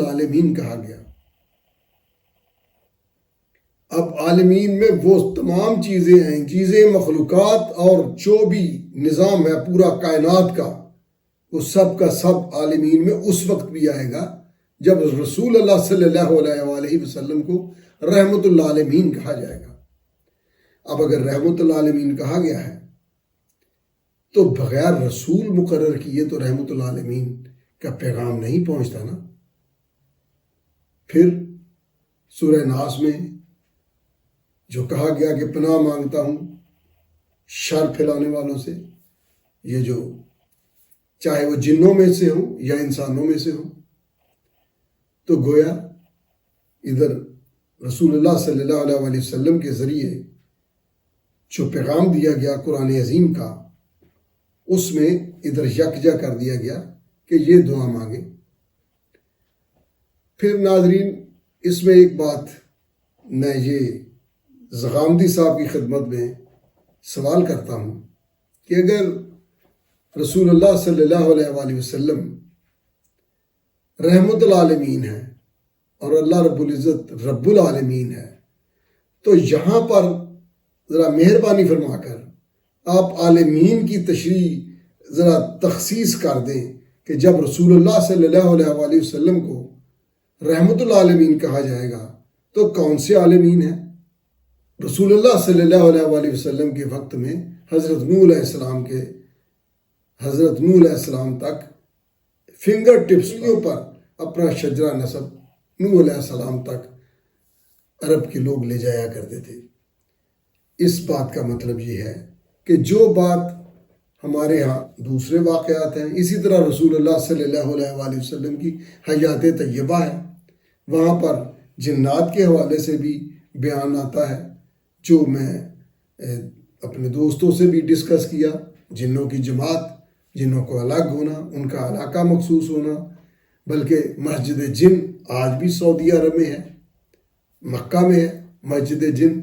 عالمین کہا گیا۔ اب عالمین میں وہ تمام چیزیں ہیں، چیزیں، مخلوقات اور جو بھی نظام ہے پورا کائنات کا، وہ سب کا سب عالمین میں اس وقت بھی آئے گا جب رسول اللہ صلی اللہ علیہ وآلہ وسلم کو رحمت العالمین کہا جائے گا۔ اب اگر رحمت العالمین کہا گیا ہے تو بغیر رسول مقرر کیے تو رحمت العالمین کا پیغام نہیں پہنچتا نا۔ پھر سورہ ناس میں جو کہا گیا کہ پناہ مانگتا ہوں شر پھیلانے والوں سے، یہ جو چاہے وہ جنوں میں سے ہوں یا انسانوں میں سے ہوں، تو گویا ادھر رسول اللہ صلی اللہ علیہ وآلہ وسلم کے ذریعے جو پیغام دیا گیا قرآن عظیم کا، اس میں ادھر یکجا کر دیا گیا کہ یہ دعا مانگے۔ پھر ناظرین اس میں ایک بات میں یہ زغامدی صاحب کی خدمت میں سوال کرتا ہوں کہ اگر رسول اللہ صلی اللہ علیہ وآلہ وسلم رحمت العالمین ہے اور اللہ رب العزت رب العالمین ہے، تو یہاں پر ذرا مہربانی فرما کر آپ عالمین کی تشریح ذرا تخصیص کر دیں کہ جب رسول اللہ صلی اللہ علیہ وآلہ وسلم کو رحمت العالمین کہا جائے گا تو کون سے عالمین ہیں؟ رسول اللہ صلی اللہ علیہ وآلہ وسلم کے وقت میں حضرت نوح علیہ السلام تک فنگر ٹپس پر اپنا شجرہ نسب نوح علیہ السلام تک عرب کے لوگ لے جایا کرتے تھے۔ اس بات کا مطلب یہ ہے کہ جو بات ہمارے ہاں دوسرے واقعات ہیں، اسی طرح رسول اللہ صلی اللہ علیہ وآلہ وسلم کی حیات طیبہ ہے، وہاں پر جنات کے حوالے سے بھی بیان آتا ہے، جو میں اپنے دوستوں سے بھی ڈسکس کیا۔ جنوں کی جماعت، جنوں کو الگ ہونا، ان کا علاقہ مخصوص ہونا، بلکہ مسجد جن آج بھی سعودی عرب میں ہے، مکہ میں ہے مسجد جن۔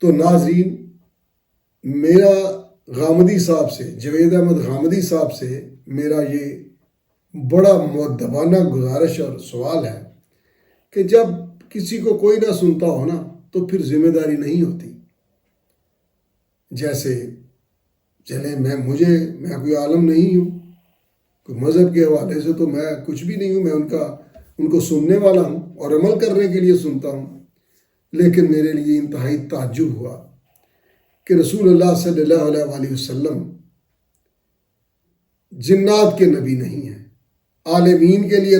تو ناظرین میرا غامدی صاحب سے، جوید احمد غامدی صاحب سے میرا یہ بڑا مؤدبانہ گزارش اور سوال ہے کہ جب کسی کو کوئی نہ سنتا ہو نا تو پھر ذمہ داری نہیں ہوتی۔ جیسے چلے میں کوئی عالم نہیں ہوں، کوئی مذہب کے حوالے سے تو میں کچھ بھی نہیں ہوں، میں ان کو سننے والا ہوں اور عمل کرنے کے لیے سنتا ہوں، لیکن میرے لیے انتہائی تعجب ہوا کہ رسول اللہ صلی اللہ علیہ وآلہ وسلم جنات کے نبی نہیں ہیں، عالمین کے لیے